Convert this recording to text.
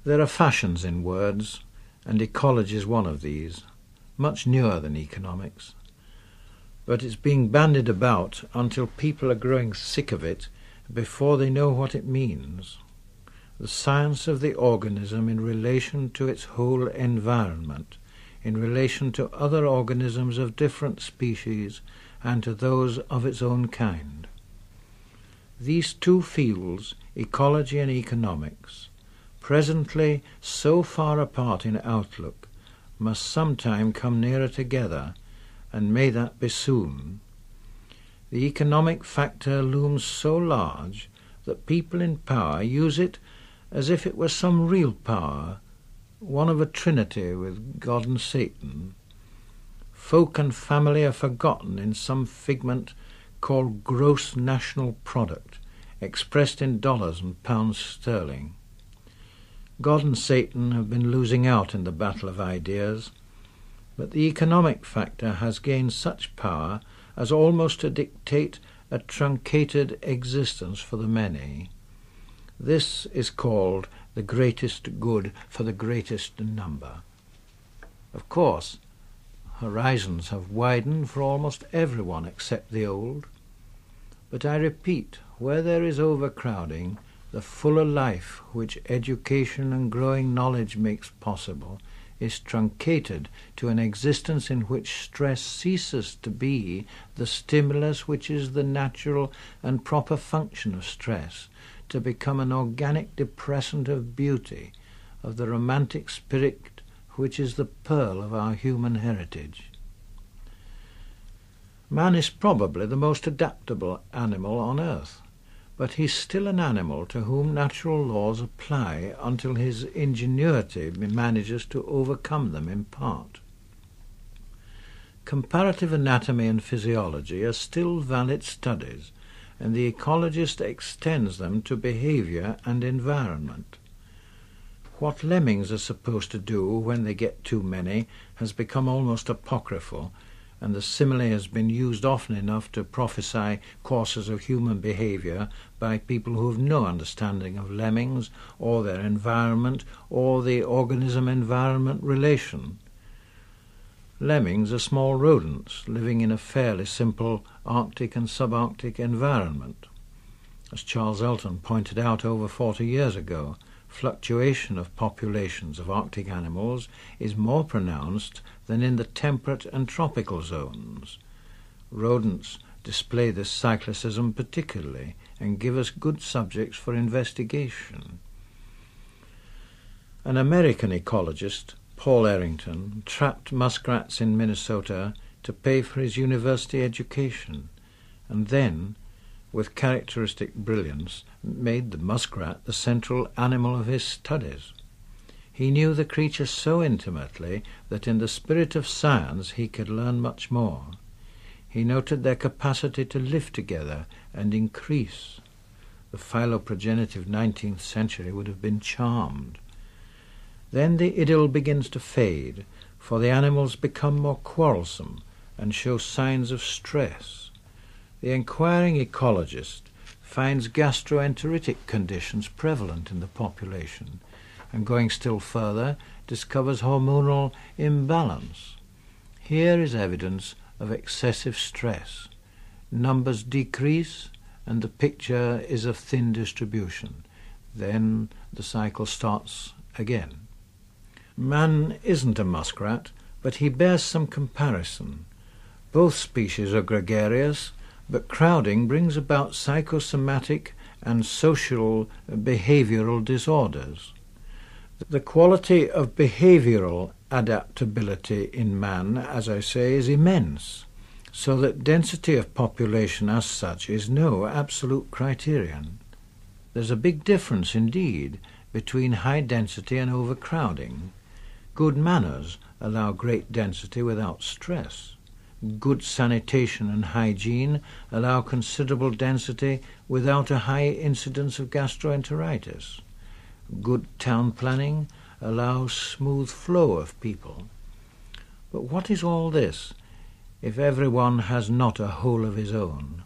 There are fashions in words, and ecology is one of these, much newer than economics. But it's being bandied about until people are growing sick of it before they know what it means. The science of the organism in relation to its whole environment, in relation to other organisms of different species and to those of its own kind. These two fields, ecology and economics, presently so far apart in outlook, must sometime come nearer together, and may that be soon. The economic factor looms so large that people in power use it as if it were some real power, one of a trinity with God and Satan. Folk and family are forgotten in some figment called gross national product, expressed in dollars and pounds sterling. God and Satan have been losing out in the battle of ideas, but the economic factor has gained such power as almost to dictate a truncated existence for the many. This is called the greatest good for the greatest number. Of course, horizons have widened for almost everyone except the old, but I repeat, where there is overcrowding, the fuller life which education and growing knowledge makes possible is truncated to an existence in which stress ceases to be the stimulus which is the natural and proper function of stress, to become an organic depressant of beauty, of the romantic spirit which is the pearl of our human heritage. Man is probably the most adaptable animal on earth, but he's still an animal to whom natural laws apply until his ingenuity manages to overcome them in part. Comparative anatomy and physiology are still valid studies, and the ecologist extends them to behavior and environment. What lemmings are supposed to do when they get too many has become almost apocryphal, and the simile has been used often enough to prophesy courses of human behavior by people who have no understanding of lemmings or their environment or the organism-environment relation. Lemmings are small rodents living in a fairly simple Arctic and subarctic environment. As Charles Elton pointed out over 40 years ago, fluctuation of populations of Arctic animals is more pronounced than in the temperate and tropical zones. Rodents display this cyclicism particularly and give us good subjects for investigation. An American ecologist, Paul Errington, trapped muskrats in Minnesota to pay for his university education, and then, with characteristic brilliance, made the muskrat the central animal of his studies. He knew the creature so intimately that in the spirit of science he could learn much more. He noted their capacity to live together and increase. The philoprogenitive 19th century would have been charmed. Then the idyll begins to fade, for the animals become more quarrelsome and show signs of stress. The inquiring ecologist finds gastroenteritic conditions prevalent in the population, and going still further, discovers hormonal imbalance. Here is evidence of excessive stress. Numbers decrease, and the picture is of thin distribution. Then the cycle starts again. Man isn't a muskrat, but he bears some comparison. Both species are gregarious, but crowding brings about psychosomatic and social behavioral disorders. The quality of behavioral adaptability in man, as I say, is immense, so that density of population as such is no absolute criterion. There's a big difference indeed between high density and overcrowding. Good manners allow great density without stress. Good sanitation and hygiene allow considerable density without a high incidence of gastroenteritis. Good town planning allows smooth flow of people. But what is all this if everyone has not a whole of his own?